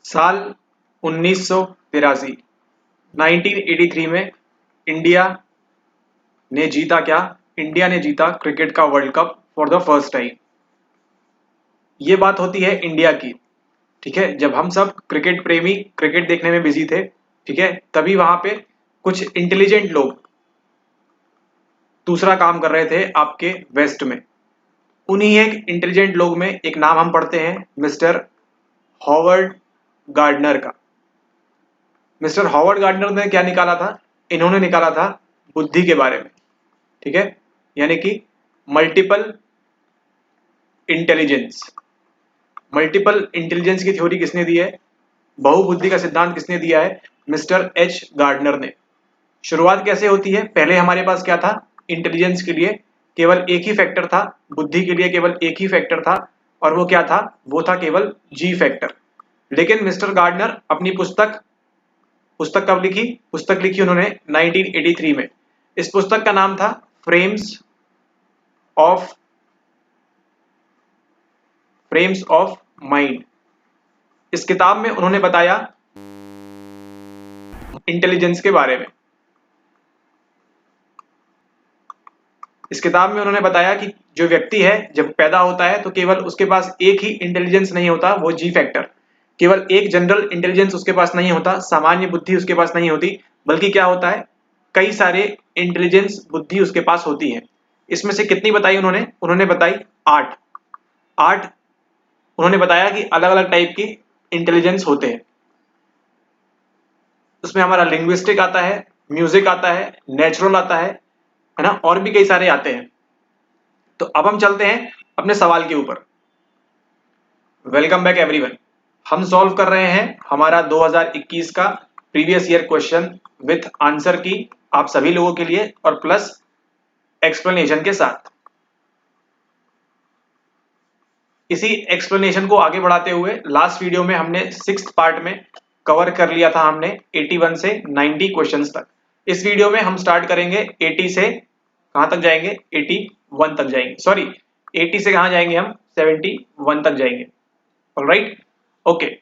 साल 1983 1983 में इंडिया ने जीता क्या? इंडिया ने जीता क्रिकेट का world cup for the first time. ये बात होती है इंडिया की, ठीक है। जब हम सब क्रिकेट प्रेमी क्रिकेट देखने में बिजी थे, ठीक है, तभी वहां पे कुछ इंटेलिजेंट लोग दूसरा काम कर रहे थे आपके वेस्ट में। उन्हीं एक इंटेलिजेंट लोग में एक नाम हम पढ़ते हैं, मिस्टर हॉवर्ड गार्डनर का। मिस्टर हॉवर्ड गार्डनर ने क्या निकाला था? इन्होंने निकाला था बुद्धि के बारे में, ठीक है, यानी कि मल्टीपल इंटेलिजेंस। मल्टीपल इंटेलिजेंस की थ्योरी किसने दी है? बहुबुद्धि का सिद्धांत किसने दिया है? मिस्टर एच गार्डनर ने। शुरुआत कैसे होती है? पहले हमारे पास क्या था? इंटेलिजेंस के लिए केवल एक ही फैक्टर था, बुद्धि के लिए केवल एक ही फैक्टर था, और वो क्या था? वो था केवल जी फैक्टर। लेकिन मिस्टर गार्डनर अपनी पुस्तक कब लिखी? पुस्तक लिखी उन्होंने 1983 में। इस पुस्तक का नाम था फ्रेम्स ऑफ माइंड। इस किताब में उन्होंने बताया इंटेलिजेंस के बारे में। इस किताब में उन्होंने बताया कि जो व्यक्ति है जब पैदा होता है तो केवल उसके पास एक ही इंटेलिजेंस नहीं होता, वो जी फैक्टर। केवल एक जनरल इंटेलिजेंस उसके पास नहीं होता, सामान्य बुद्धि उसके पास नहीं होती, बल्कि क्या होता है? कई सारे इंटेलिजेंस बुद्धि उसके पास होती है। इसमें से कितनी बताई उन्होंने? उन्होंने बताई 8। 8 उन्होंने बताया कि अलग अलग टाइप की इंटेलिजेंस होते हैं। उसमें हमारा लिंग्विस्टिक आता है, म्यूजिक आता है, नेचुरल आता है ना, और भी कई सारे आते हैं। तो अब हम चलते हैं अपने सवाल के ऊपर। Welcome back everyone. हम सॉल्व कर रहे हैं हमारा 2021 का previous year question with answer की, आप सभी लोगों के लिए, और प्लस एक्सप्लेनेशन के साथ। इसी एक्सप्लेनेशन को आगे बढ़ाते हुए लास्ट वीडियो में हमने 6th पार्ट में कवर कर लिया था हमने 81 से 90 क्वेश्चंस तक। इस वीडियो में हम स्टार्ट करेंगे 80 से कहां तक जाएंगे? 81 तक जाएंगे। सॉरी, 80 से कहां जाएंगे हम? 71 तक जाएंगे। Alright, okay.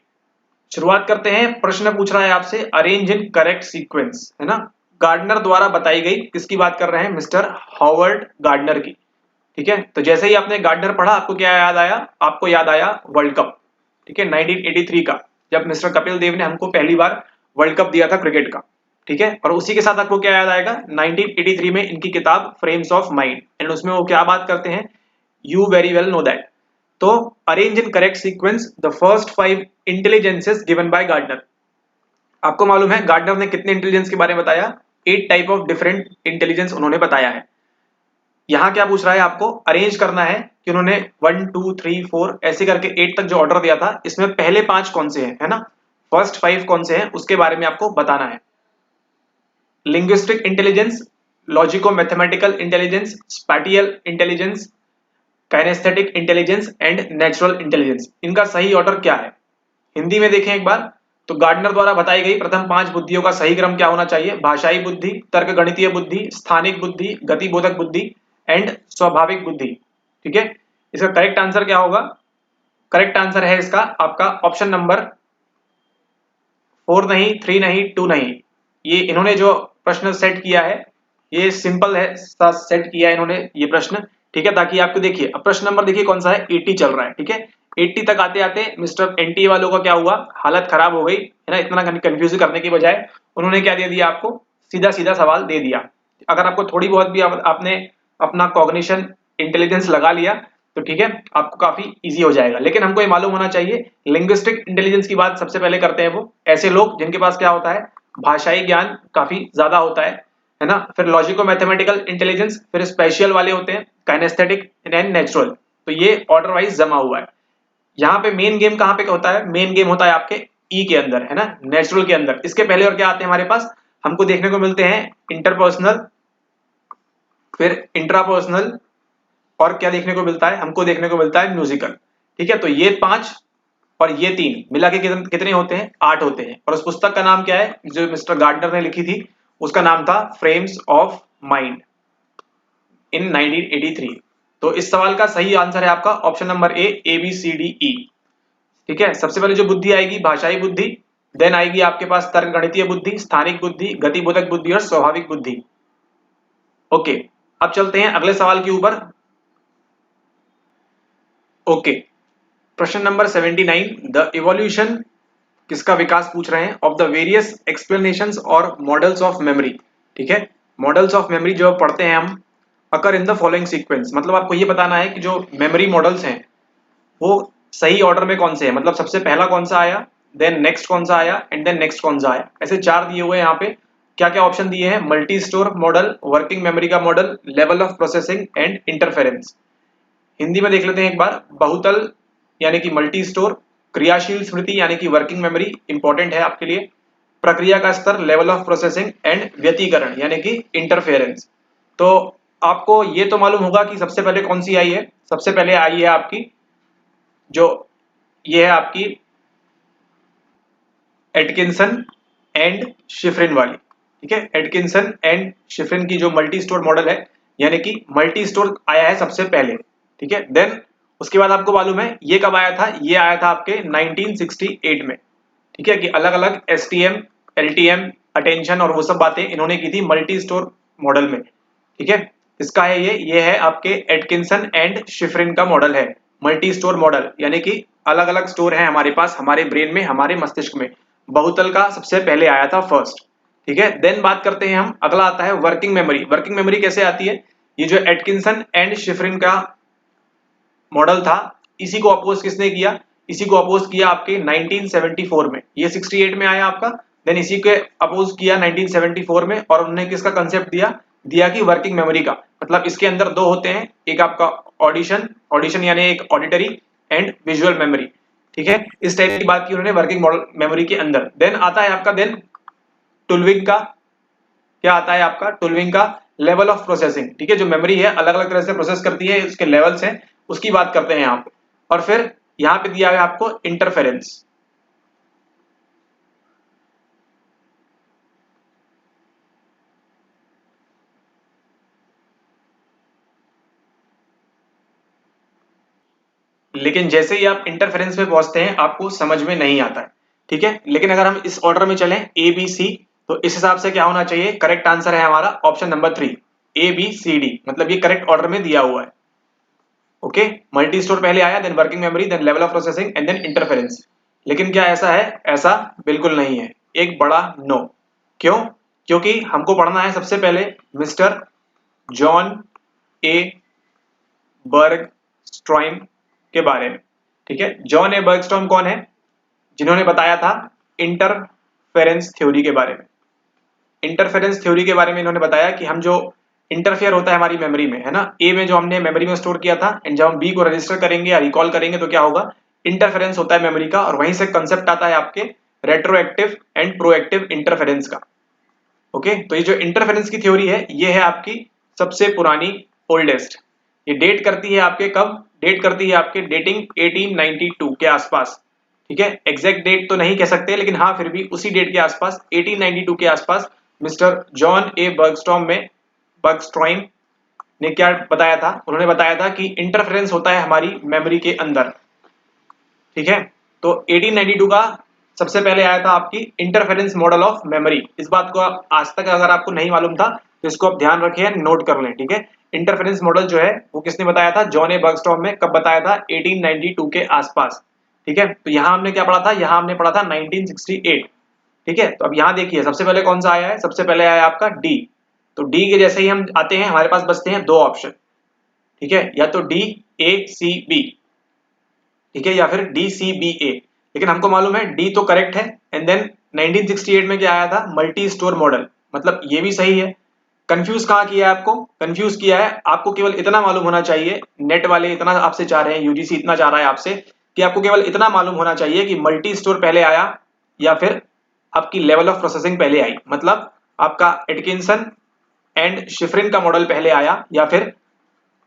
शुरुआत करते हैं। प्रश्न पूछ रहा है आपसे अरेंज इन करेक्ट सीक्वेंस, है ना। गार्डनर द्वारा बताई गई, किसकी बात कर रहे हैं? मिस्टर हॉवर्ड गार्डनर की, ठीक है। तो जैसे ही आपने गार्डनर पढ़ा, आपको क्या याद आया? आपको याद आया वर्ल्ड कप, ठीक है, 1983 का, जब मिस्टर कपिल देव ने हमको पहली बार वर्ल्ड कप दिया था क्रिकेट का, ठीक है। और उसी के साथ आपको क्या याद आएगा? 1983 में इनकी किताब फ्रेम्स ऑफ माइंड, एंड उसमें वो क्या बात करते हैं? You very well know that. तो arrange in correct sequence the first 5 intelligences given by Gardner. आपको मालूम है गार्डनर ने कितने इंटेलिजेंस के बारे में बताया? 8 टाइप ऑफ डिफरेंट इंटेलिजेंस उन्होंने बताया है। यहां क्या पूछ रहा है? आपको अरेंज करना है कि उन्होंने 1 2 3 4 ऐसे करके 8 तक जो ऑर्डर दिया था, इसमें पहले 5 कौन से हैं, है ना। फर्स्ट 5 कौन से हैं उसके बारे में आपको बताना है। Linguistic intelligence, logico mathematical intelligence, spatial intelligence, kinaesthetic intelligence and natural intelligence. इनका सही ऑर्डर क्या है? हिंदी में देखें एक बार तो गार्डनर द्वारा बताई गई प्रथम 5 बुद्धियों का सही क्रम क्या होना चाहिए? भाषाई बुद्धि, तर्क गणितीय बुद्धि, स्थानिक बुद्धि, गतिबोधक बुद्धि एंड स्वाभाविक बुद्धि, ठीक है। इसका करेक्ट आंसर क्या होगा? करेक्ट आंसर है इसका आपका ऑप्शन नंबर 4 नहीं, 3 नहीं, 2 नहीं। ये इन्होंने जो प्रश्न सेट किया है ये सिंपल है, सेट किया है इन्होंने ये प्रश्न, ठीक है, ताकि आपको देखिए। अब प्रश्न नंबर देखिए कौन सा है? 80 चल रहा है, ठीक है। 80 तक आते आते मिस्टर एनटीए वालों का क्या हुआ? हालत खराब हो गई, है ना। इतना कंफ्यूज करने की बजाय उन्होंने क्या दे दिया आपको? सीधा सीधा सवाल दे दिया। अगर आपको थोड़ी बहुत भी आपने अपना कॉग्निशन इंटेलिजेंस लगा लिया तो ठीक है, आपको काफी इजी हो जाएगा। लेकिन हमको ये मालूम होना चाहिए, लिंग्विस्टिक इंटेलिजेंस की बात सबसे पहले करते हैं वो ऐसे लोग जिनके पास क्या होता है? भाषाई ज्ञान काफी ज्यादा होता है ना। फिर लॉजिको मैथमेटिकल इंटेलिजेंस, फिर स्पेशल वाले होते हैं काइनेस्थेटिक एंड नेचुरल। तो ये ऑर्डर वाइज जमा हुआ है। यहाँ पे मेन गेम कहाँ पे होता है? मेन गेम होता है आपके ई के अंदर, है ना, नेचुरल के अंदर। इसके पहले और क्या आते हैं हमारे पास? हमको देखने को मिलते हैं इंटरपर्सनल, फिर इंट्रापर्सनल, और क्या देखने को मिलता है? हमको देखने को मिलता है म्यूजिकल, ठीक है। तो ये 5 और ये 3 मिला के कितने होते हैं? 8 होते हैं। और उस पुस्तक का नाम क्या है जो मिस्टर गार्डनर ने लिखी थी? उसका नाम था फ्रेम्स ऑफ माइंड इन 1983। तो इस सवाल का सही आंसर है आपका option number A, B C D E. ठीक है। सबसे पहले जो बुद्धि आएगी भाषाई बुद्धि, देन आएगी आपके पास तर्क गणितीय बुद्धि, स्थानिक बुद्धि, गतिबोधक बुद्धि और स्वाभाविक बुद्धि। ओके, अब चलते हैं अगले सवाल के ऊपर। ओके, प्रश्न नंबर 79, द इवोल्यूशन, किसका विकास पूछ रहे हैं, ऑफ द वेरियस एक्सप्लेनेशंस और मॉडल्स ऑफ मेमोरी। ठीक है, मॉडल्स ऑफ मेमोरी जो पढ़ते हैं हम, अकर इन द फॉलोइंग सीक्वेंस, मतलब आपको ये बताना है कि जो मेमोरी मॉडल्स हैं वो सही ऑर्डर में कौन से हैं, मतलब सबसे पहला कौन सा आया, देन नेक्स्ट कौन सा आया एंड देन नेक्स्ट कौन सा आया। ऐसे चार दिए हुए हैं यहाँ पे। क्या क्या ऑप्शन दिए हैं, multi store model, working memory का model, level of processing and interference. Hindi में देख लेते हैं एक बार। बहुतल यानी कि मल्टी स्टोर, क्रियाशील स्मृति यानी कि वर्किंग मेमोरी, इंपॉर्टेंट है आपके लिए, प्रक्रिया का स्तर, लेवल ऑफ प्रोसेसिंग एंड व्यतीकरण यानी कि इंटरफेरेंस। तो आपको ये तो मालूम होगा कि सबसे पहले कौन सी आई है। सबसे पहले आई है आपकी जो ये है आपकी एटकिंसन एंड शिफ्रिन वाली। ठीक है, एटकिंसन एंड शिफ्रिन की जो मल्टी स्टोर मॉडल है, यानी कि मल्टी स्टोर आया है सबसे पहले। ठीक है, देन उसके बाद आपको मालूम है ये कब आया था, ये आया था आपके 1968 में। ठीक है, कि अलग अलग एसटीएम, एलटीएम, अटेंशन और वो सब बातें इन्होंने की थी मल्टी स्टोर मॉडल में। ठीक है, इसका है ये है आपके एटकिंसन एंड शिफ्रिन का मॉडल है, मल्टी स्टोर मॉडल, यानी कि अलग अलग स्टोर है हमारे पास, हमारे ब्रेन में, हमारे मस्तिष्क में। बहुतल का सबसे पहले आया था फर्स्ट। ठीक है, देन बात करते हैं हम, अगला आता है वर्किंग मेमोरी। वर्किंग मेमोरी कैसे आती है, ये जो एटकिंसन एंड शिफ्रिन का मॉडल था, इसी को अपोज किसने किया, इसी को अपोज किया आपके 1974 में। ये 68 में आया आपका, देन इसी के अपोज किया 1974 में, और उन्होंने किसका कंसेप्ट दिया कि वर्किंग मेमोरी का। मतलब इसके अंदर दो होते हैं, एक आपका ऑडिशन यानी एक ऑडिटरी एंड विजुअल मेमोरी। ठीक है, इस टाइप की बात की उन्होंने वर्किंग मॉडल मेमोरी के अंदर। देन आता है आपका टुलविंग का, क्या आता है आपका टुलविंग का लेवल ऑफ प्रोसेसिंग। ठीक है, जो मेमोरी है अलग अलग तरह से प्रोसेस करती है, उसके लेवल्स हैं, उसकी बात करते हैं यहाँ पे। और फिर यहाँ पे दिया है आपको इंटरफेरेंस। लेकिन जैसे ही आप इंटरफेरेंस में पहुंचते हैं आपको समझ में नहीं आता है। ठीक है, लेकिन अगर हम इस ऑर्डर में चलें ए बी सी, तो इस हिसाब से क्या होना चाहिए, करेक्ट आंसर है हमारा option number 3, A B C D, मतलब ये करेक्ट ऑर्डर में दिया हुआ है। ओके, मल्टी स्टोर पहले आया, then working memory, then level of processing and then interference. लेकिन क्या ऐसा है, ऐसा बिल्कुल नहीं है, एक बड़ा नो। क्यों, क्योंकि हमको पढ़ना है सबसे पहले मिस्टर जॉन ए बर्गस्ट्रॉइम के बारे में। ठीक है, जॉन ए बर्गस्ट्रॉइम कौन है, जिन्होंने बताया था इंटरफेरेंस थ्योरी के बारे में। इंटरफेरेंस थ्योरी के बारे में इन्होंने बताया कि हम जो इंटरफेयर होता है हमारी मेमोरी में, है ना, ए में जो हमने मेमोरी में स्टोर किया था, एंड जब हम बी को रजिस्टर करेंगे या रिकॉल करेंगे तो क्या होगा, इंटरफेरेंस होता है मेमोरी का, और वहीं से कंसेप्ट आता है आपके रेट्रोएक्टिव एंड प्रोएक्टिव इंटरफेरेंस का। ओके, तो ये जो इंटरफेरेंस की थ्योरी है, ये है आपकी सबसे पुरानी, ओल्डेस्ट। ये डेट करती है आपके कब, डेट करती है आपके डेटिंग 1892 के आसपास। ठीक है, एग्जैक्ट डेट तो नहीं कह सकते, लेकिन हाँ फिर भी उसी डेट के आसपास, 1892 के आसपास मिस्टर जॉन ए बर्गस्ट्रॉइम ने क्या बताया था, उन्होंने बताया था कि इंटरफेरेंस होता है हमारी मेमोरी के अंदर। ठीक है, तो 1892 का सबसे पहले आया था आपकी इंटरफेरेंस मॉडल ऑफ मेमोरी। इस बात को आज तक अगर आपको नहीं मालूम था तो इसको आप ध्यान रखें, नोट कर लें। ठीक है, इंटरफेरेंस मॉडल जो है वो किसने बताया था, जॉन ए बर्गस्ट्रॉइम ने कब बताया था, 1892 के आसपास। ठीक है, तो यहां हमने क्या पढ़ा था, यहां हमने पढ़ा था 1968। ठीक है, तो अब यहां देखिए सबसे पहले कौन सा आया है, सबसे पहले आया आपका डी। तो डी के जैसे ही हम आते हैं हमारे पास बचते हैं दो ऑप्शन। ठीक है, या तो डी ए सी बी, ठीक है, या फिर डी सी बी ए। लेकिन हमको मालूम है डी तो करेक्ट है, एंड देन 1968 में क्या आया था, मल्टी स्टोर मॉडल, मतलब ये भी सही है। कंफ्यूज कहाँ किया है आपको, कंफ्यूज किया है आपको, केवल इतना मालूम होना चाहिए, नेट वाले इतना आपसे चाह रहे हैं, यूजीसी इतना चाह रहा है आपसे कि आपको केवल इतना मालूम होना चाहिए कि मल्टी स्टोर पहले आया या फिर आपकी लेवल ऑफ प्रोसेसिंग पहले आई। मतलब आपका एटकिंसन एंड शिफ्रिन का मॉडल पहले आया या फिर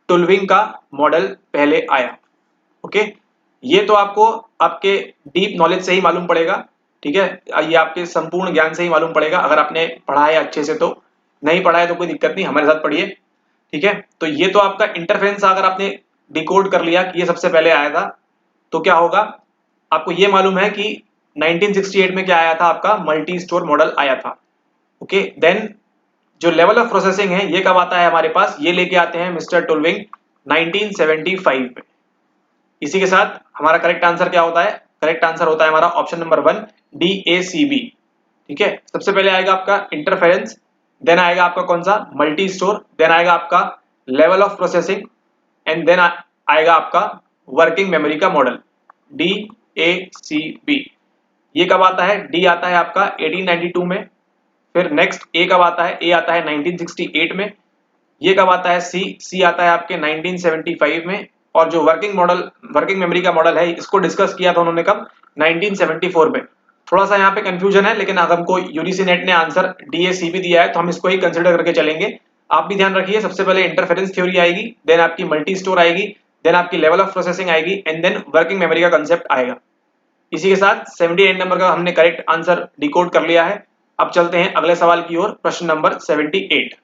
टुलविंग का मॉडल पहले आया। ओके, ये तो आपको आपके डीप नॉलेज से ही मालूम पड़ेगा। ठीक है, ये आपके संपूर्ण ज्ञान से ही मालूम पड़ेगा, अगर आपने पढ़ा है अच्छे से तो। नहीं पढ़ा है तो कोई दिक्कत नहीं, हमारे साथ पढ़िए। ठीक है, तो ये तो आपका इंटरफेरेंस अगर आपने डिकोड कर लिया कि ये सबसे पहले आया था, तो क्या होगा, आपको ये मालूम है कि 1968 में क्या आया था, आपका मल्टी स्टोर मॉडल आया था। ओके, देन जो लेवल ऑफ प्रोसेसिंग है ये कब आता है हमारे पास, ये लेके आते हैं मिस्टर टुल्विंग 1975 में। इसी के साथ हमारा करेक्ट आंसर क्या होता है, करेक्ट आंसर होता है हमारा ऑप्शन नंबर 1 DACB। ठीक है, सबसे पहले आएगा आपका इंटरफेरेंस, देन आएगा आपका कौन सा, मल्टी स्टोर, देन आएगा आपका level of processing, and then आएगा आपका वर्किंग मेमोरी का मॉडल, DACB। ये कब आता है, डी आता है आपका 1892 में, फिर नेक्स्ट ए कब आता है, ए आता है 1968 में, ये कब आता है, सी आता है आपके 1975 में, और जो वर्किंग मेमोरी का मॉडल है इसको डिस्कस किया था उन्होंने कब, 1974 में। थोड़ा सा यहाँ पे कंफ्यूजन है, लेकिन अगर हमको यूजीसी नेट ने आंसर DACB दिया है तो हम इसको ही कंसिडर करके चलेंगे। आप भी ध्यान रखिए, सबसे पहले इंटरफेरेंस थ्योरी आएगी, देन आपकी मल्टी स्टोर आएगी, देन आपकी लेवल ऑफ प्रोसेसिंग आएगी, एंड देन वर्किंग मेमोरी का कंसेप्ट आएगा। इसी के साथ 78 नंबर का हमने करेक्ट आंसर डिकोड कर लिया है। अब चलते हैं अगले सवाल की ओर, प्रश्न नंबर 78।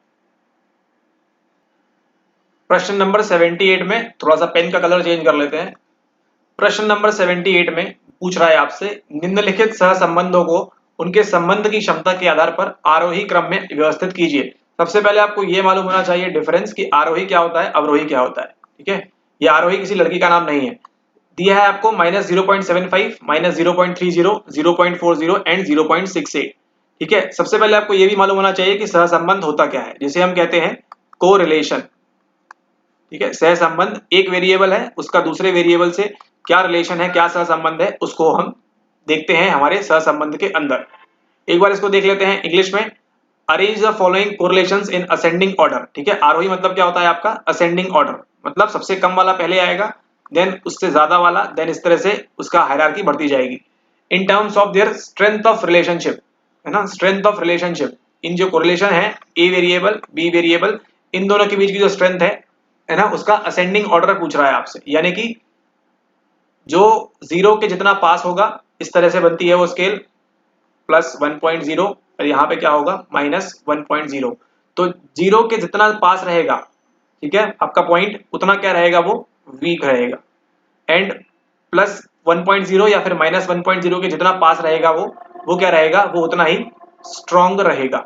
प्रश्न नंबर 78 में थोड़ा सा पेन का कलर चेंज कर लेते हैं। प्रश्न नंबर 78 में पूछ रहा है आपसे, निम्नलिखित सहसंबंधों को उनके संबंध की क्षमता के आधार पर आरोही क्रम में व्यवस्थित कीजिए। सबसे पहले आपको यह मालूम होना चाहिए डिफरेंस कि आरोही क्या होता है, अवरोही क्या होता है। ठीक है, ये आरोही किसी लड़की का नाम नहीं है। दिया है आपको -0.75, -0.30, 0.40 एंड 0.68। ठीक है, सबसे पहले आपको यह भी मालूम होना चाहिए कि सहसंबंध होता क्या है, जिसे हम कहते हैं कोरिलेशन। ठीक है, सहसंबंध एक वेरिएबल है, उसका दूसरे वेरिएबल से क्या रिलेशन है, क्या सहसंबंध है, उसको हम देखते हैं हमारे सहसंबंध के अंदर। एक बार इसको देख लेते हैं इंग्लिश में। Arrange the following correlations in ascending order. ठीक है, आरोही मतलब क्या होता है आपका, असेंडिंग ऑर्डर, मतलब सबसे कम वाला पहले आएगा, देन उससे ज्यादा वाला, देन इस तरह से उसका हायरार्की बढ़ती जाएगी। In terms of their strength of relationship, है ना, स्ट्रेंथ ऑफ रिलेशनशिप, इन जो कोरिलेशन है ए वेरिएबल बी वेरिएबल, इन दोनों के बीच की जो स्ट्रेंथ है ना, उसका असेंडिंग ऑर्डर पूछ रहा है आपसे। यानी कि जो जीरो के जितना पास होगा, इस तरह से बनती है वो स्केल, +1.0, और यहाँ पे क्या होगा, -1.0। तो जीरो के जितना पास रहेगा, ठीक है, आपका पॉइंट उतना क्या रहेगा, वो वीक रहेगा। एंड +1.0 या फिर -1.0 के जितना पास रहेगा वो क्या रहेगा, वो उतना ही स्ट्रॉन्ग रहेगा।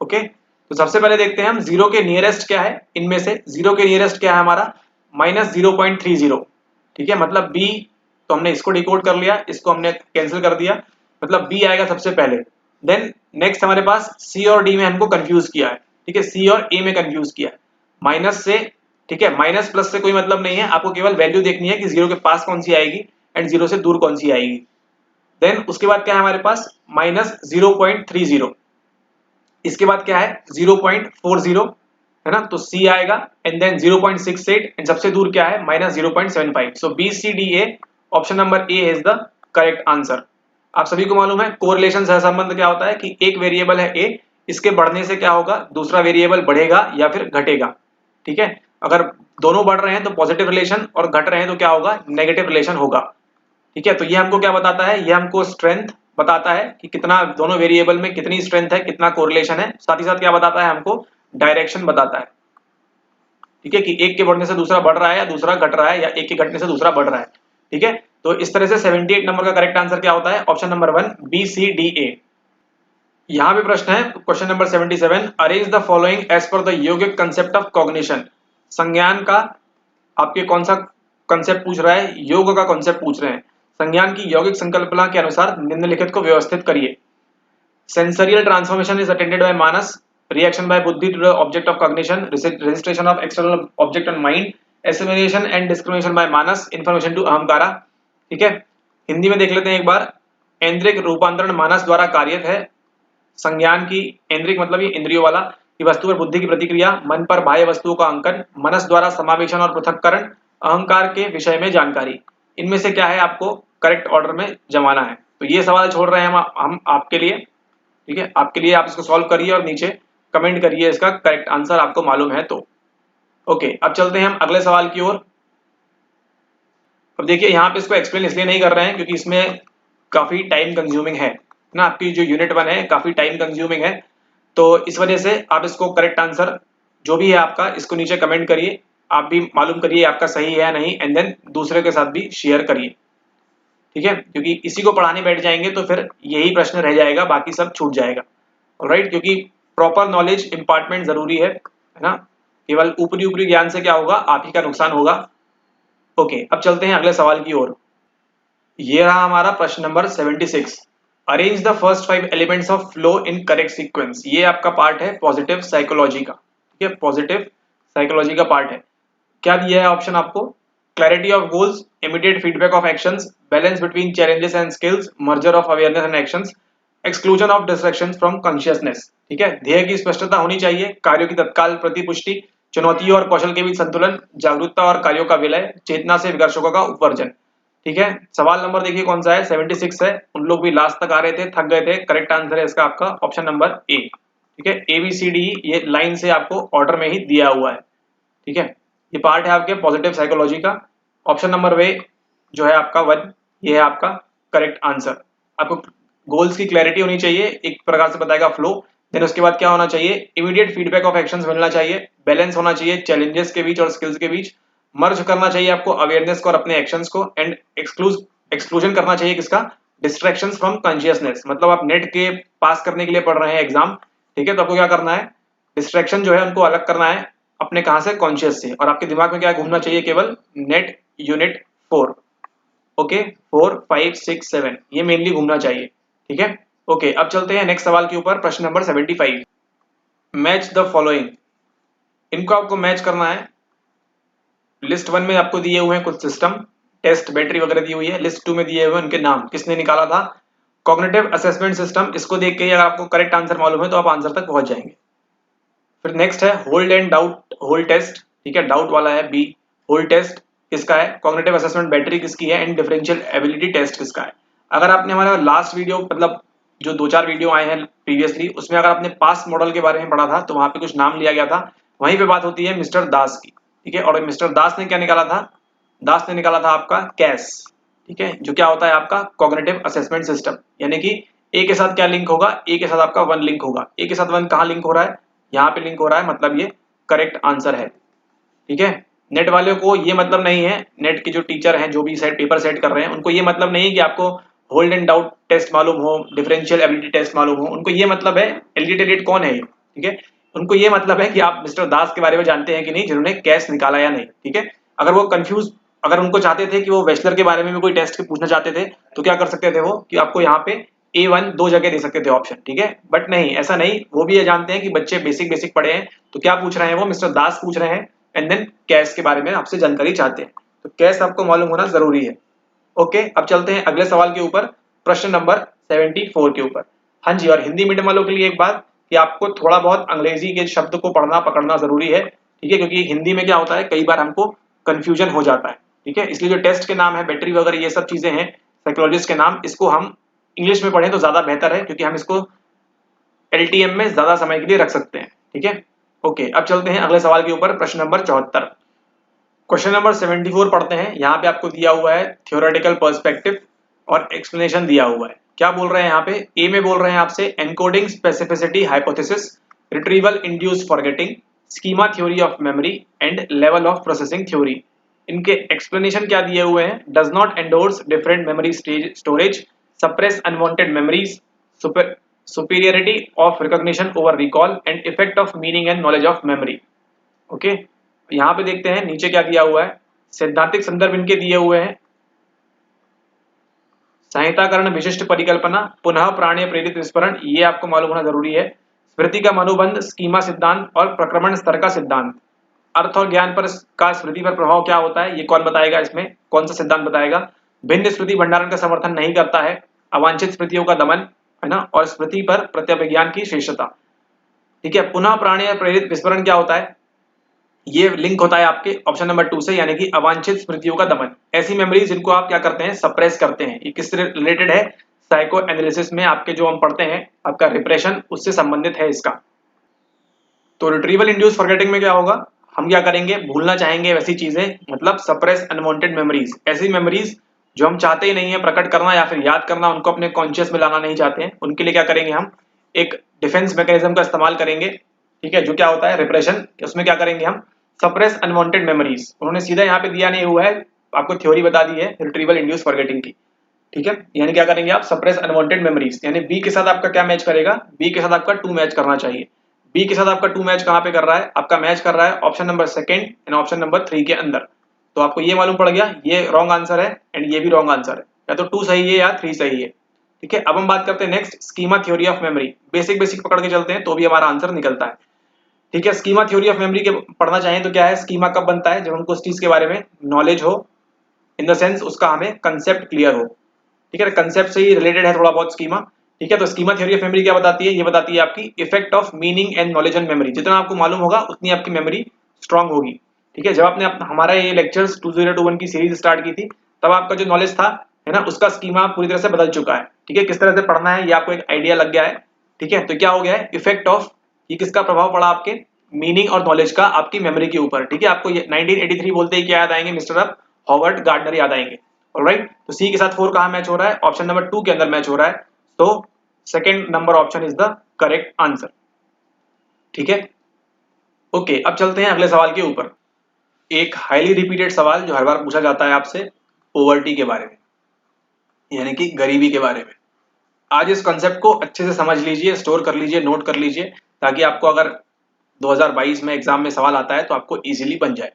ओके, तो सबसे पहले देखते हैं हम जीरो के नियरेस्ट क्या है। इनमें से जीरो के नियरेस्ट क्या है हमारा, -0.30। ठीक है, मतलब बी, तो हमने इसको डिकोड कर लिया, इसको हमने कैंसिल कर दिया, मतलब बी आएगा सबसे पहले। देन नेक्स्ट हमारे पास सी और डी में हमको कंफ्यूज किया है। ठीक है, सी और ए में कंफ्यूज किया है, माइनस से। ठीक है, माइनस प्लस से कोई मतलब नहीं है, आपको केवल वैल्यू देखनी है कि जीरो के पास कौन सी आएगी एंड जीरो से दूर कौन सी आएगी। देन उसके बाद क्या है हमारे पास, -0.30। इसके बाद क्या है, 0.40, है ना, तो सी आएगा, एंड देन 0.68, एंड सबसे दूर क्या है, -0.75। So B C D A, option number A is the correct answer. आप सभी को मालूम है कोरिलेशन सहसंबंध क्या होता है, कि एक वेरिएबल है ए, इसके बढ़ने से क्या होगा, दूसरा वेरिएबल बढ़ेगा या फिर घटेगा। ठीक है, अगर दोनों बढ़ रहे हैं तो पॉजिटिव रिलेशन, और घट रहे हैं तो क्या होगा, नेगेटिव रिलेशन होगा। ठीक है, तो ये हमको क्या बताता है, ये हमको स्ट्रेंथ बताता है कि कितना दोनों वेरिएबल में कितनी स्ट्रेंथ है, कितना कोरिलेशन है। साथ ही साथ क्या बताता है हमको, डायरेक्शन बताता है। ठीक है, कि एक के बढ़ने से दूसरा बढ़ रहा है या दूसरा घट रहा है, या एक के घटने से दूसरा बढ़ रहा है। ठीक है, तो इस तरह से 78 नंबर का करेक्ट आंसर क्या होता है, option number 1 B C D A. यहां पे प्रश्न है question number 77, arrange the following as per the yogic concept of cognition. संज्ञान का आपके कौन सा कंसेप्ट पूछ रहा है, योग का कंसेप्ट पूछ रहे हैं। संज्ञान की यौगिक संकल्पना के अनुसार निम्नलिखित को व्यवस्थित करिए। Sensorial transformation is attended by manas, reaction by buddhi to the object of cognition, registration of external object on mind, assimilation and discrimination by manas, information to ahankara. ठीक है, हिंदी में देख लेते हैं एक बार। ऐन्द्रिक रूपांतरण मानस द्वारा कार्यत है। संज्ञान की, ऐन्द्रिक मतलब ये इंद्रियों वाला, कि वस्तु पर बुद्धि की प्रतिक्रिया, मन पर बाह्य वस्तुओं का अंकन, मनस द्वारा समावेशन और पृथक्करण, अहंकार के विषय में जानकारी। इनमें से क्या है आपको करेक्ट ऑर्डर में जमाना है। तो ये सवाल छोड़ रहे हैं हम आपके लिए। ठीक है, आपके लिए, आप इसको सॉल्व करिए और नीचे कमेंट करिए इसका करेक्ट आंसर आपको मालूम है तो। ओके, अब चलते हैं हम अगले सवाल की ओर। अब देखिए यहाँ पे इसको एक्सप्लेन इसलिए नहीं कर रहे हैं क्योंकि इसमें काफी टाइम कंज्यूमिंग है ना, आपकी जो यूनिट 1 है काफी टाइम कंज्यूमिंग है, तो इस वजह से आप इसको करेक्ट आंसर जो भी है आपका, इसको नीचे कमेंट करिए, आप भी मालूम करिए आपका सही है या नहीं, एंड देन दूसरे के साथ भी शेयर करिए। ठीक है, क्योंकि इसी को पढ़ाने बैठ जाएंगे तो फिर यही प्रश्न रह जाएगा, बाकी सब छूट जाएगा। ऑलराइट, क्योंकि प्रॉपर नॉलेज इंपॉर्टेंट जरूरी है ना, केवल ऊपरी ऊपरी ज्ञान से क्या होगा, आप ही का नुकसान होगा। ओके, अब चलते हैं अगले सवाल की ओर। ये रहा हमारा प्रश्न number 76। Arrange the first 5 elements of flow in correct sequence. ये आपका पार्ट है पॉजिटिव साइकोलॉजी का, ठीक है, पॉजिटिव साइकोलॉजी का पार्ट है। क्या दिया है ऑप्शन आपको, clarity of goals, immediate feedback of actions, balance between challenges and skills, merger of awareness and actions, exclusion of distractions from consciousness. ठीक है, ध्येय की स्पष्टता होनी चाहिए, कार्यों की तत्काल प्रतिपुष्टि, चुनौतियों और कौशल के बीच संतुलन, जागरूकता और कार्यों का विलय, चेतना से विकर्षकों का उपवर्जन। ठीक है, सवाल नंबर देखिए कौन सा है, 76 है। उन लोग भी लास्ट तक आ रहे थे, थक गए थे। करेक्ट आंसर है इसका आपका ऑप्शन नंबर ए। ठीक है, ABCD ये लाइन से आपको ऑर्डर में ही दिया हुआ है। ठीक है, ये पार्ट है आपके पॉजिटिव साइकोलॉजी का। ऑप्शन नंबर वे जो है आपका 1, ये है आपका करेक्ट आंसर। आपको गोल्स की क्लैरिटी होनी चाहिए, एक प्रकार से बताएगा फ्लो। देन उसके बाद क्या होना चाहिए, इमीडिएट फीडबैक ऑफ एक्शंस मिलना चाहिए, बैलेंस होना चाहिए चैलेंजेस के बीच और स्किल्स के बीच, मर्ज करना चाहिए आपको अवेयरनेस को और अपने एक्शंस को, एंड एक्सक्लूजन करना चाहिए किसका, डिस्ट्रैक्शंस फ्रॉम कॉन्शियसनेस। मतलब आप नेट के पास करने के लिए पढ़ रहे हैं एग्जाम, ठीक है, तो आपको क्या करना है, डिस्ट्रैक्शन जो है उनको अलग करना है अपने कहां से, कॉन्शियस से। और आपके दिमाग में क्या घूमना चाहिए, केवल नेट यूनिट 4, ओके, 4 5 6 7 ये मेनली घूमना चाहिए। ठीक है, ओके, अब चलते हैं नेक्स्ट सवाल के ऊपर, प्रश्न नंबर 75। मैच द फॉलोइंग, इनको आपको मैच करना है। लिस्ट 1 में आपको दिए हुए हैं कुछ सिस्टम, टेस्ट, बैटरी वगैरह दी हुई है। लिस्ट 2 में दिए हुए उनके नाम, किसने निकाला था, कॉग्निटिव असेसमेंट सिस्टम। इसको देख के ही अगर आपको करेक्ट आंसर मालूम है तो आप आंसर तक पहुंच जाएंगे। फिर नेक्स्ट है hold and doubt, hold test, ठीक है, डाउट वाला है बी। होल्ड टेस्ट किसका है, कॉग्निटिव असेसमेंट बैटरी किसकी है, एंड डिफरेंशियल एबिलिटी टेस्ट किसका है। अगर आपने हमारा लास्ट वीडियो, मतलब जो 2-4 वीडियो आए हैं प्रीवियसली, उसमें अगर आपने पास्ट मॉडल के बारे में पढ़ा था तो वहां पे कुछ नाम लिया गया था, वहीं पे बात होती है मिस्टर दास की। ठीक है, और मिस्टर दास ने क्या निकाला था, दास ने निकाला था आपका कैस। ठीक है, जो क्या होता है आपका कॉग्निटिव असेसमेंट सिस्टम, यानी कि ए के साथ क्या लिंक होगा, ए के साथ आपका 1 लिंक होगा। ए के साथ 1 कहां लिंक हो रहा है, यहाँ पे लिंक हो रहा है, मतलब ये करेक्ट आंसर है। ठीक है, नेट वाले को ये मतलब नहीं है, नेट के जो टीचर हैं जो भी सेट पेपर सेट कर रहे हैं उनको ये मतलब नहीं है कि आपको होल्ड एंड डाउट टेस्ट मालूम हो, डिफरेंशियल एबिलिटी टेस्ट मालूम हो। उनको ये मतलब है एलजी कौन है ये, ठीक है, उनको ये मतलब है कि आप मिस्टर दास के बारे में जानते हैं कि नहीं, जिन्होंने कैश निकाला या नहीं। ठीक है, अगर वो कंफ्यूज, अगर उनको चाहते थे कि वो वेस्लर के बारे में भी कोई टेस्ट पूछना चाहते थे तो क्या कर सकते थे वो, कि आपको यहाँ पे A1 2 जगह दे सकते थे ऑप्शन। ठीक है, बट नहीं, ऐसा नहीं, वो भी ये जानते हैं कि बच्चे बेसिक बेसिक पढ़े हैं, तो क्या पूछ रहे हैं वो, मिस्टर दास पूछ रहे हैं, एंड देन कैश के बारे में आपसे जानकारी चाहते हैं, तो कैश आपको मालूम होना जरूरी है। ओके, अब चलते हैं अगले सवाल के ऊपर, प्रश्न नंबर 74 के ऊपर। हाँ जी, और हिंदी मीडियम वालों के लिए एक बात कि आपको थोड़ा बहुत अंग्रेजी के शब्द को पढ़ना पकड़ना जरूरी है। ठीक है, क्योंकि हिंदी में क्या होता है, कई बार हमको कंफ्यूजन हो जाता है। ठीक है, इसलिए जो टेस्ट के नाम है, बैटरी वगैरह ये सब चीजें हैं, साइकोलॉजिस्ट के नाम, इसको हम इंग्लिश में पढ़ें तो ज्यादा बेहतर है, क्योंकि हम इसको LTM में ज्यादा समय के लिए रख सकते हैं। ठीक है, ओके, अब चलते हैं अगले सवाल के ऊपर, प्रश्न नंबर 74। क्वेश्चन नंबर 74 पढ़ते हैं। यहाँ पे आपको दिया हुआ है थियोरेटिकल पर्सपेक्टिव और एक्सप्लेनेशन दिया हुआ है। क्या बोल रहे हैं यहाँ पे, ए में बोल रहे हैं आपसे encoding specificity hypothesis, retrieval induce forgetting, schema theory of memory and level of processing theory. इनके एक्सप्लेनेशन क्या दिए हुए हैं, does not endorse different memory storage, suppress unwanted memories, superiority of recognition over recall and effect of meaning and knowledge of memory. Okay, यहाँ पे देखते हैं नीचे क्या दिया हुआ है, सैद्धांतिक संदर्भ इनके दिए हुए हैं, संहिताकरण विशिष्ट परिकल्पना, पुनः प्राणीय प्रेरित विस्फोरण, ये आपको मालूम होना जरूरी है, स्मृति का मनोबंध, स्कीमा सिद्धांत और प्रक्रमण स्तर का सिद्धांत, अर्थ और ज्ञान पर का स्मृति पर प्रभाव क्या होता है, ये कौन बताएगा, इसमें कौन सा सिद्धांत बताएगा, भिन्न स्मृति भंडारण का समर्थन नहीं करता है, अवांछित स्मृतियों का दमन, है ना, और स्मृति पर प्रत्यभिज्ञान की श्रेष्ठता। ठीक है, पुनः प्राणीय प्रेरित विस्फोरण क्या होता है, ये लिंक होता है आपके ऑप्शन नंबर 2 से, यानी कि अवांछित स्मृतियों का दमन, ऐसी मेमोरीज जिनको आप क्या करते हैं, सप्रेस करते हैं। ये किससे रिलेटेड है, साइको एनालिसिस में आपके जो हम पढ़ते हैं आपका रिप्रेशन, उससे संबंधित है इसका। तो रिट्रीवल इंड्यूस फॉरगेटिंग में क्या होगा, हम क्या करेंगे, भूलना चाहेंगे वैसी चीजें, मतलब सप्रेस अनवांटेड मेमोरीज, ऐसी मेमोरीज जो हम चाहते ही नहीं है प्रकट करना या फिर याद करना, उनको अपने कॉन्शियस में लाना नहीं चाहते हैं, उनके लिए क्या करेंगे, हम एक डिफेंस मैकेनिज्म का इस्तेमाल करेंगे। ठीक है, जो क्या होता है रिप्रेशन, उसमें क्या करेंगे हम, सप्रेस अनवांटेड मेमोरीज। उन्होंने सीधा यहाँ पे दिया नहीं हुआ है, आपको थ्योरी बता दी है रिट्रीवल इंड्यूस फॉरगेटिंग की। ठीक है, यानी क्या करेंगे आप, सप्रेस अनवांटेड मेमोरीज, यानी बी के साथ आपका क्या मैच करेगा, बी के साथ आपका 2 मैच करना चाहिए। बी के साथ आपका 2 मैच कहां पे कर रहा है, आपका मैच कर रहा है option number 2 and option number 3 के अंदर। तो आपको ये मालूम पड़ गया ये रॉन्ग आंसर है एंड ये भी रॉन्ग आंसर है, या तो 2 सही है या 3 सही है। ठीक है, अब हम बात करते हैं next schema theory of memory. Basic basic पकड़ के चलते हैं तो भी हमारा आंसर निकलता है। ठीक है, स्कीमा थ्योरी ऑफ मेमोरी के पढ़ना चाहें तो क्या है, स्कीमा कब बनता है, जब हमको उस चीज के बारे में नॉलेज हो, इन द सेंस उसका हमें कंसेप्ट क्लियर हो। ठीक है, कंसेप्ट से ही रिलेटेड है थोड़ा बहुत स्कीमा। ठीक है, तो स्कीमा थ्योरी ऑफ मेमोरी क्या बताती है, ये बताती है आपकी effect of meaning and knowledge on memory. जितना आपको मालूम होगा उतनी आपकी मेमोरी स्ट्रांग होगी। ठीक है, जब आपने हमारा ये लेक्चर्स 2021 की सीरीज स्टार्ट की थी, तब आपका जो नॉलेज था है ना, उसका स्कीमा पूरी तरह से बदल चुका है। ठीक है, किस तरह से पढ़ना है ये आपको एक आइडिया लग गया है। ठीक है, तो क्या हो गया है, इफेक्ट ऑफ, ये किसका प्रभाव पड़ा आपके मीनिंग और नॉलेज का आपकी मेमोरी के ऊपर। ठीक है, आपको 1983 बोलते ही क्या याद आएंगे, मिस्टर अब हॉवर्ड गार्डनर याद आएंगे। ऑलराइट, तो सी के साथ 4 कहां मैच हो रहा है, ऑप्शन नंबर 2 के अंदर मैच हो रहा है। तो second number option is the correct answer. ठीक है, ओके, अब चलते हैं अगले सवाल के ऊपर। एक हाईली रिपीटेड सवाल जो हर बार पूछा जाता है आपसे, पॉवर्टी के बारे में, यानी कि गरीबी के बारे में। आज इस कॉन्सेप्ट को अच्छे से समझ लीजिए, स्टोर कर लीजिए, नोट कर लीजिए, ताकि आपको अगर 2022 में एग्जाम में सवाल आता है तो आपको इजीली बन जाए।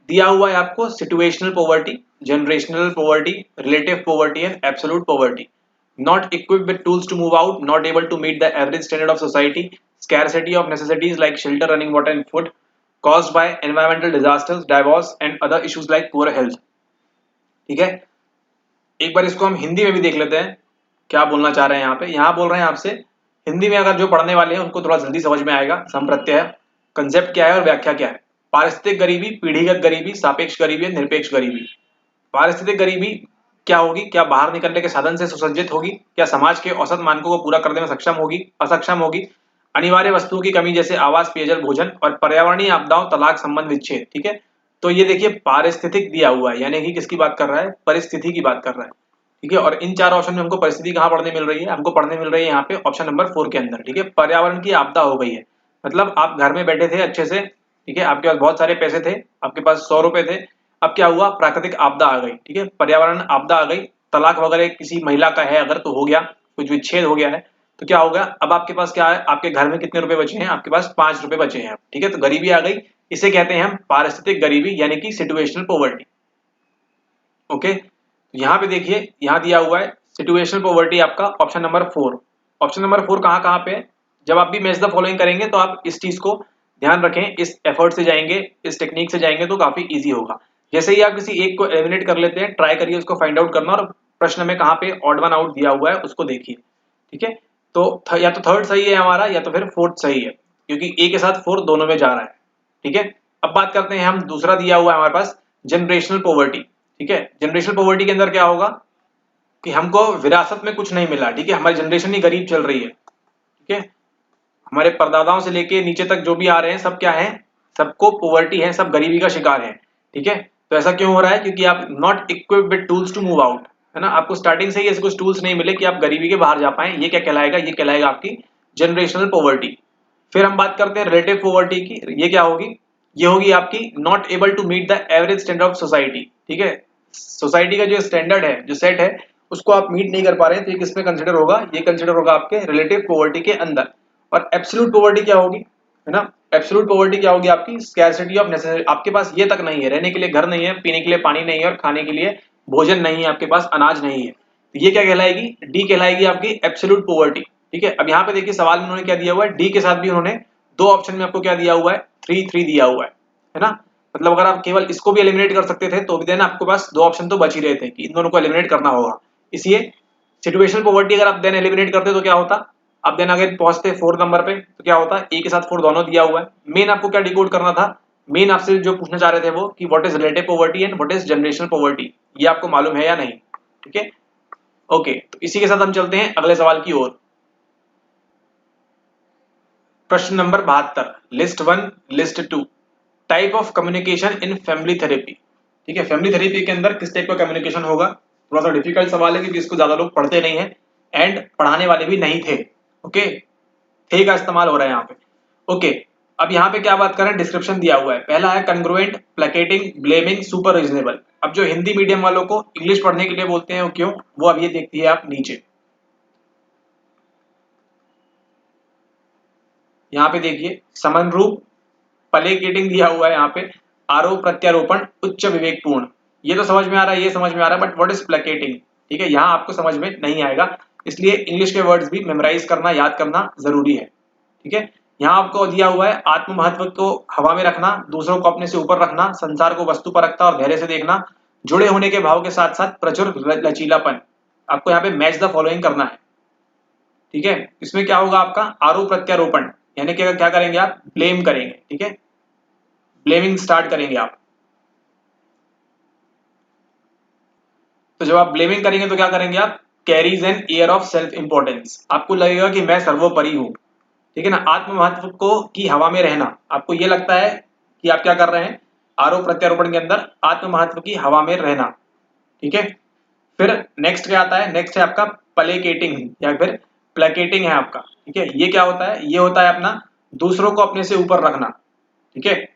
दिया हुआ है आपको situational poverty, generational poverty, relative poverty and absolute poverty. Not equipped with tools to move out, not able to meet the average standard of society, scarcity of necessities like shelter, running water and food, caused by environmental disasters, divorce and other issues like poor health। ठीक है, एक बार इसको हम हिंदी में भी देख लेते हैं क्या बोलना चाह रहे हैं यहाँ पे। यहाँ बोल रहे हैं आपसे हिंदी में, अगर जो पढ़ने वाले हैं उनको थोड़ा जल्दी समझ में आएगा संप्रत्यय कंसेप्ट क्या है और व्याख्या क्या है। पारिस्थितिक गरीबी, पीढ़ीगत गरीबी, सापेक्ष गरीबी, निरपेक्ष गरीबी। पारिस्थितिक गरीबी क्या होगी, क्या बाहर निकलने के साधन से सुसज्जित होगी, क्या समाज के औसत मानकों को पूरा करने में सक्षम होगी, असक्षम होगी, अनिवार्य वस्तुओं की कमी जैसे आवास, पेयजल, भोजन, और पर्यावरणीय आपदाओं, तलाक, संबंध विच्छेद। ठीक है, तो ये देखिए पारिस्थितिक दिया हुआ है, यानी कि किसकी बात कर रहा है, परिस्थिति की बात कर रहा है। ठीक है, और इन 4 ऑप्शन में हमको परिस्थिति कहाँ पढ़ने मिल रही है, हमको पढ़ने मिल रही है यहाँ पे ऑप्शन नंबर 4 के अंदर। ठीक है, पर्यावरण की आपदा हो गई है, मतलब आप घर में बैठे थे अच्छे से, ठीक है, आपके पास बहुत सारे पैसे थे, आपके पास 100 रुपए थे, अब क्या हुआ, प्राकृतिक आपदा आ गई। ठीक है, पर्यावरण आपदा आ गई, तलाक वगैरह किसी महिला का है अगर तो हो गया, कुछ विच्छेद हो गया है, तो क्या होगा, अब आपके पास क्या है, आपके घर में कितने रुपए बचे हैं, आपके पास 5 रुपए बचे हैं। ठीक है, तो गरीबी आ गई, इसे कहते हैं हम पारिस्थितिक गरीबी, यानी कि सिचुएशनल पॉवर्टी। ओके, यहाँ पे देखिए, यहाँ दिया हुआ है सिचुएशनल पॉवर्टी आपका ऑप्शन नंबर 4। ऑप्शन नंबर 4 कहाँ कहाँ पे है, जब आप भी मैच द फॉलोइंग करेंगे तो आप इस चीज को ध्यान रखें, इस एफर्ट से जाएंगे, इस टेक्निक से जाएंगे तो काफी इजी होगा। जैसे ही आप किसी एक को एलिमिनेट कर लेते हैं, ट्राई करिए उसको फाइंड आउट करना, और प्रश्न में कहाँ पे ऑड वन आउट दिया हुआ है उसको देखिए। ठीक है, तो या तो थर्ड सही है हमारा, या तो फिर फोर्थ सही है, क्योंकि ए के साथ फोर्थ दोनों में जा रहा है। ठीक है, अब बात करते हैं हम, दूसरा दिया हुआ है हमारे पास जनरेशनल पॉवर्टी। ठीक है, जनरेशनल पॉवर्टी के अंदर क्या होगा कि हमको विरासत में कुछ नहीं मिला। ठीक है, हमारी जनरेशन ही गरीब चल रही है। ठीक है, हमारे परदादाओं से लेके नीचे तक जो भी आ रहे हैं सब क्या है, सबको पॉवर्टी है, सब गरीबी का शिकार है। ठीक है, तो ऐसा क्यों हो रहा है, क्योंकि आप not equipped with tools to move out, है ना, आपको स्टार्टिंग से ही ऐसे कुछ टूल्स नहीं मिले कि आप गरीबी के बाहर जा पाए। ये क्या कहलाएगा, ये कहलाएगा आपकी जनरेशनल पॉवर्टी। फिर हम बात करते हैं रिलेटिव पॉवर्टी की, ये क्या होगी, ये होगी आपकी not able to meet the average standard of society. ठीक है, सोसाइटी का जो स्टैंडर्ड है, जो सेट है, उसको आप मीट नहीं कर पा रहे हैं, तो ये किसमें कंसिडर होगा, ये कंसिडर होगा आपके रिलेटिव पॉवर्टी के अंदर। और एब्सोल्यूट पॉवर्टी क्या होगी, है ना, एब्सोल्यूट पॉवर्टी क्या होगी आपकी स्कैरसिटी ऑफ नेसेसिटी, आपके पास ये तक नहीं है, रहने के लिए घर नहीं है, पीने के लिए पानी नहीं है, और खाने के लिए भोजन नहीं है, आपके पास अनाज नहीं है, तो ये क्या कहलाएगी, डी कहलाएगी आपकी एब्सोल्यूट पॉवर्टी। ठीक है, अब यहाँ पे देखिए सवाल में उन्होंने क्या दिया हुआ है, डी के साथ भी उन्होंने 2 ऑप्शन में आपको क्या दिया हुआ है, 3 दिया हुआ है ना, मतलब अगर आप केवल इसको भी एलिमिनेट कर सकते थे तो भी देना आपके पास 2 ऑप्शन तो बच ही रहे थे कि इन दोनों को एलिमिनेट करना होगा। इसलिए सिचुएशनल पॉवर्टी अगर आप देन एलिमिनेट करते तो क्या होता, आप देन अगर पहुंचते 4 नंबर पे तो क्या होता, ए के साथ 4 दोनों दिया हुआ है। मेन आपको क्या डिकोड करना था, मेन आपसे जो पूछना चाह रहे थे वो कि what is relative poverty and what is generational poverty, ये आपको मालूम है या नहीं। ठीक है, ओके, तो इसी के साथ हम चलते हैं अगले सवाल की ओर। प्रश्न number 72, list 1, list 2, type of communication in family therapy. ठीक है, फैमिली थेरेपी के अंदर किस टाइप का कम्युनिकेशन होगा, थोड़ा सा डिफिकल्ट सवाल है क्योंकि इसको ज्यादा लोग पढ़ते नहीं है एंड पढ़ाने वाले भी नहीं थे। ओके, थे का इस्तेमाल हो रहा है यहाँ पे। ओके, अब यहाँ पे क्या बात करें, डिस्क्रिप्शन दिया हुआ है, पहला है कंग्रुएंट, प्लेकेटिंग, ब्लेमिंग, सुपर रीजनेबल। अब जो हिंदी मीडियम वालों को इंग्लिश पढ़ने के लिए बोलते हैं वो क्यों, वो अब ये देखिए आप नीचे यहाँ पे देखिए समनरूप प्लेकेटिंग दिया हुआ है यहाँ पे, आरोप प्रत्यारोपण उच्च विवेकपूर्ण, ये तो समझ में आ रहा है, ये समझ में आ रहा है, बट व्हाट इज प्लेकेटिंग, ठीक है, यहाँ आपको समझ में नहीं आएगा, इसलिए इंग्लिश के वर्ड्स भी मेमोराइज करना, याद करना जरूरी है, ठीक है। यहाँ आपको दिया हुआ है आत्म महत्व को हवा में रखना, दूसरों को अपने से ऊपर रखना, संसार को वस्तु पर रखता और धैर्य से देखना, जुड़े होने के भाव के साथ साथ प्रचुर लचीलापन, आपको यहाँ पे मैच द फॉलोइंग करना है, ठीक है। इसमें क्या होगा आपका आरोप प्रत्यारोपण, यानी कि क्या करेंगे आप, ब्लेम करेंगे, ठीक है, ब्लेमिंग स्टार्ट करेंगे आप। तो जब आप ब्लेमिंग करेंगे तो क्या करेंगे आप, carries an air of self importance, आपको लगेगा कि मैं सर्वोपरि हूं, ठीक है ना। आत्म महत्व को की हवा में रहना, आपको ये लगता है कि आप क्या कर रहे हैं, आरोप प्रत्यारोपण के अंदर आत्म महत्व की हवा में रहना, ठीक है। फिर नेक्स्ट क्या आता है, नेक्स्ट है आपका प्लेकेटिंग या फिर प्लेकेटिंग है आपका, ठीक है। ये क्या होता है, ये होता है अपना दूसरों को अपने से ऊपर रखना, ठीक है।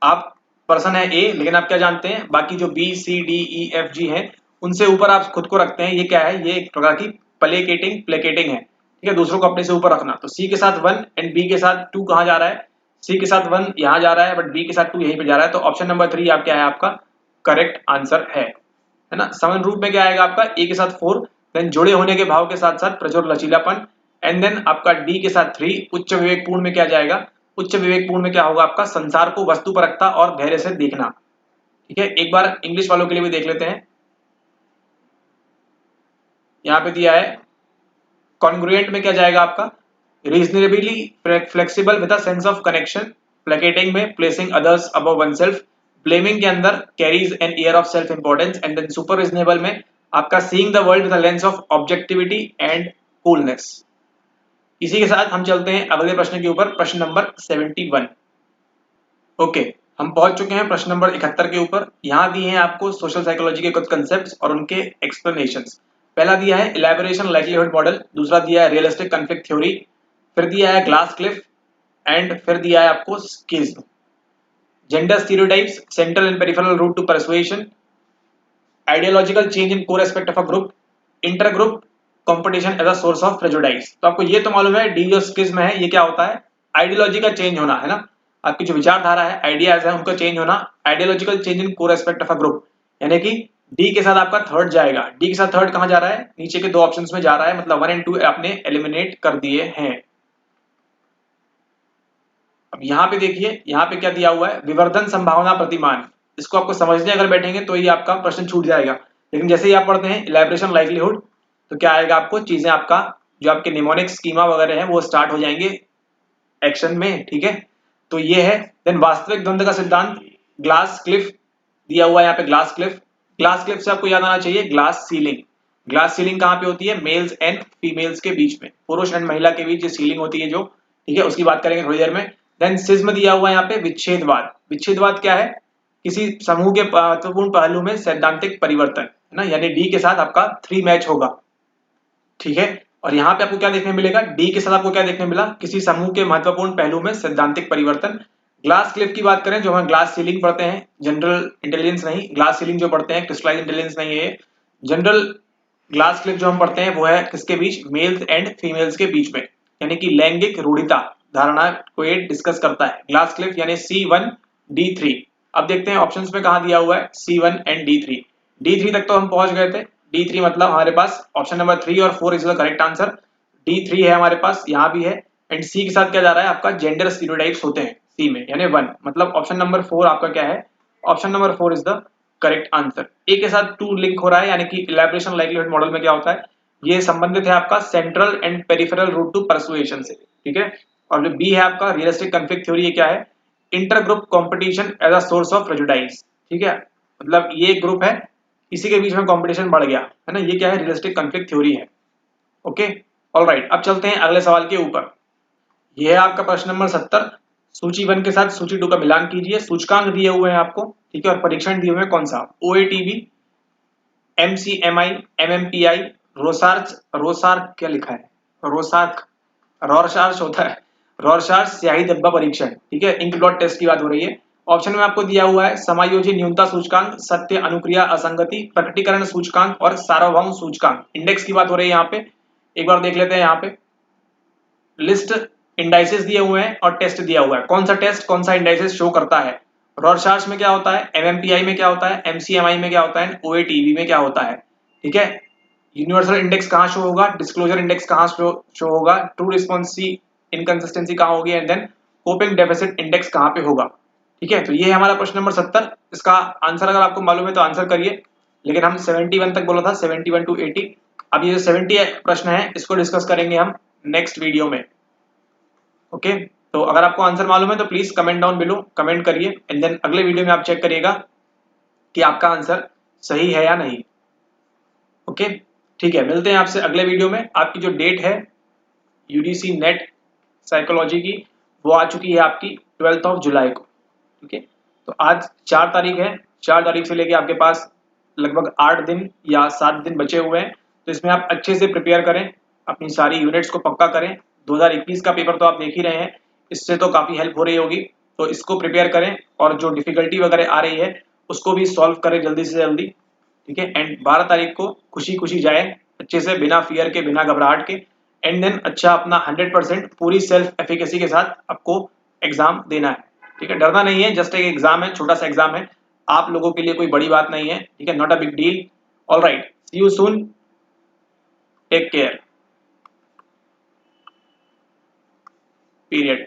आप पर्सन है ए, लेकिन आप क्या जानते हैं बाकी जो B C D E F G हैं उनसे ऊपर आप खुद को रखते हैं, ये क्या है, ये एक प्रकार की प्लेकेटिंग है, ठीक है, दूसरों को अपने से ऊपर रखना। तो सी के साथ 1 एंड बी के साथ 2 कहाँ जा रहा है, सी के साथ 1 यहाँ जा रहा है बट बी के साथ 2 यहीं पे जा रहा है, तो ऑप्शन नंबर 3 आप क्या है, आपका करेक्ट आंसर है ना। समान रूप में क्या आएगा आपका, ए के साथ 4, देन जुड़े होने के भाव के साथ साथ प्रचुर लचीलापन, एंड देन आपका डी के साथ 3, उच्च विवेकपूर्ण में क्या जाएगा, उच्च विवेकपूर्ण में क्या होगा आपका संसार को वस्तु पर रखता और धैर्य से देखना, ठीक है। एक बार इंग्लिश वालों के लिए भी देख लेते हैं, यहाँ पे दिया है कॉन्ग्रुएंट में क्या जाएगा आपका, reasonably flexible with a sense of connection, placating में placing others above oneself, blaming के अंदर carries an air of self importance, and then super reasonable में आपका seeing the world with a lens of objectivity and coolness. इसी के साथ हम चलते हैं अगले प्रश्न के ऊपर, प्रश्न नंबर 71। ओके, हम पहुंच चुके हैं प्रश्न नंबर 71 के ऊपर। यहाँ दिए हैं आपको सोशल साइकोलॉजी के कुछ कंसेप्ट्स और उनके एक्सप्लेनेशंस। पहला दिया है इलेबोरेशन लाइक्लीहुड मॉडल, दूसरा दिया है रियलिस्टिक कॉन्फ्लिक्ट थ्योरी, फिर दिया है ग्लास क्लिफ, एंड फिर दिया है आपको schism. Gender stereotypes, central and peripheral route to persuasion, ideological change in core aspect of a group, inter group competition as a source of prejudice. तो आपको ये तो मालूम है डी जो स्किज्म है ये क्या होता है, आइडियोलॉजी का चेंज होना है ना, आपकी जो विचारधारा है, आइडियाज है, उनका चेंज होना, ideological change in core aspect of a group, यानी कि डी के साथ आपका थर्ड जाएगा। डी के साथ थर्ड कहां जा रहा है, नीचे के दो ऑप्शंस में जा रहा है, मतलब 1 एंड 2 आपने एलिमिनेट कर दिए हैं। अब यहाँ पे देखिए, यहाँ पे क्या दिया हुआ है, विवर्धन संभावना प्रतिमान, इसको आपको समझने अगर बैठेंगे तो ही आपका प्रश्न छूट जाएगा, लेकिन जैसे ही आप पढ़ते हैं इलेबोरेशन लाइक्लीहुड तो क्या आएगा आपको, चीजें आपका जो आपके निमोनिक स्कीमा वगैरह है वो स्टार्ट हो जाएंगे एक्शन में, ठीक है। तो ये है। देन वास्तविक द्वंद्व का सिद्धांत, ग्लास क्लिफ दिया हुआ है यहाँ पे, ग्लास क्लिफ, ग्लास क्लिफ से आपको याद आना चाहिए ग्लास सीलिंग। ग्लास सीलिंग कहाँ पे होती है, मेल्स एंड फीमेल्स के बीच में, पुरुष एंड महिला के बीच सीलिंग होती है जो, ठीक है, उसकी बात करेंगे थोड़ी देर में। देन सिज्म दिया हुआ है यहाँ पे, विच्छेदवाद। विच्छेदवाद क्या है, किसी समूह के महत्वपूर्ण पहलू में सैद्धांतिक परिवर्तन, है ना, यानी डी के साथ आपका 3 मैच होगा, ठीक है। और यहाँ पे आपको क्या देखने मिलेगा, डी के साथ आपको क्या देखने मिला, किसी समूह के महत्वपूर्ण पहलू में सैद्धांतिक परिवर्तन। ग्लास क्लिफ की बात करें, जो हम ग्लास सीलिंग पढ़ते हैं, जनरल इंटेलिजेंस नहीं, ग्लास सीलिंग जो पढ़ते हैं क्रिस्टलाइज इंटेलिजेंस नहीं है, जनरल ग्लास क्लिफ जो हम पढ़ते हैं वो है किसके बीच, मेल्स एंड फीमेल्स के बीच में, यानी कि लैंगिक रूढ़िता धारणा को ये डिस्कस करता है ग्लास क्लिफ, यानी C1D3। अब देखते हैं ऑप्शंस में कहा दिया हुआ है C1 एंड D3। D3 तक तो हम पहुंच गए थे, D3 मतलब हमारे पास ऑप्शन नंबर 3 और 4 is the correct answer. D3 है हमारे पास, यहाँ भी है, एंड C के साथ क्या जा रहा है आपका, जेंडर स्टीरियोटाइप्स होते हैं C में, यानी 1, मतलब ऑप्शन नंबर 4 आपका क्या है, option number 4 is the correct answer. A के साथ 2 लिंक हो रहा है, यानी कि इलेबोरेशन लाइक्लीहुड मॉडल में क्या होता है, ये संबंधित है आपका central and peripheral route to persuasion से, ठीक है। और जो बी है आपका रियलिस्टिक कॉन्फ्लिक्ट थ्योरी, ये क्या है, inter group competition as a source of prejudice, ठीक है, मतलब ये एक ग्रुप है, इसी के बीच में कंपटीशन बढ़ गया, है ना, ये क्या है, रियलिस्टिक कॉन्फ्लिक्ट थ्योरी है। ओके, ऑलराइट, अब चलते हैं अगले सवाल के ऊपर। ये है आपका प्रश्न नंबर 70। सूची 1 के साथ सूची 2 का मिलान कीजिए, सूचकांक दिए हुए हैं आपको, ठीक है, और परीक्षण दिए हुए हैं कौन सा, OATB, MCMI, MMPI, रोसार्च, रोसार्क क्या लिखा है, रोसार्क, रॉरशार्च होता है, रॉरशार्च स्याही धब्बा परीक्षण, ठीक है, इंक ब्लॉट टेस्ट की बात हो रही है, ऑप्शन में आपको दिया हुआ है समायोजी न्यूनता सूचकांक, सत्य अनुक्रिया असंगति, प्रकटीकरण सूचकांक और सार्वभौम सूचकांक। इंडेक्स की बात हो रही है यहाँ पे, एक बार देख लेते हैं। यहाँ पे लिस्ट इंडाइसेस दिए हुए हैं और टेस्ट दिया हुआ है, कौन सा टेस्ट कौन सा इंडाइसेस शो करता है। रॉरशार्च में क्या होता है, एमएमपीआई में क्या होता है, एमसीएमआई में क्या होता है, ओएटीवी में क्या होता है। ठीक है, यूनिवर्सल इंडेक्स कहाँ शो होगा, डिस्क्लोजर इंडेक्स कहाँ शो होगा, ट्रू रिस्पॉन्सी इनकंसिस्टेंसी कहाँ होगी, and then coping deficit index कहाँ पे होगा। ठीक है, तो ये है हमारा प्रश्न नंबर 70। इसका आंसर अगर आपको मालूम है तो आंसर करिए, लेकिन हम 71 तक बोला था, 71 to 80। अब ये जो 70 प्रश्न है इसको डिस्कस करेंगे हम नेक्स्ट वीडियो में। ओके, तो अगर आपको आंसर मालूम है तो please comment down below, comment करिए, एंड देन अगले वीडियो में आप चेक करिएगा कि आपका आंसर सही है या नहीं। ओके, ठीक है, मिलते हैं आपसे अगले वीडियो में। आपकी जो डेट है यूडीसी नेट साइकोलॉजी की, वो आ चुकी है आपकी 12 जुलाई को। ठीक है, तो आज 4 तारीख है, 4 तारीख से लेके आपके पास लगभग 8 दिन या 7 दिन बचे हुए हैं। तो इसमें आप अच्छे से प्रिपेयर करें, अपनी सारी यूनिट्स को पक्का करें। 2021 का पेपर तो आप देख ही रहे हैं, इससे तो काफ़ी हेल्प हो रही होगी, तो इसको प्रिपेयर करें और जो डिफिकल्टी वगैरह आ रही है उसको भी सॉल्व करें जल्दी से जल्दी। ठीक है, एंड 12 तारीख को खुशी खुशी जाए अच्छे से, बिना फियर के, बिना घबराहट के, एंड देन अच्छा अपना 100% पूरी सेल्फ एफिकेसी के साथ आपको एग्जाम देना है। ठीक है, डरना नहीं है, जस्ट एक एग्जाम है, छोटा सा एग्जाम है, आप लोगों के लिए कोई बड़ी बात नहीं है। ठीक है, not a big deal. All right, see you soon, take care, period.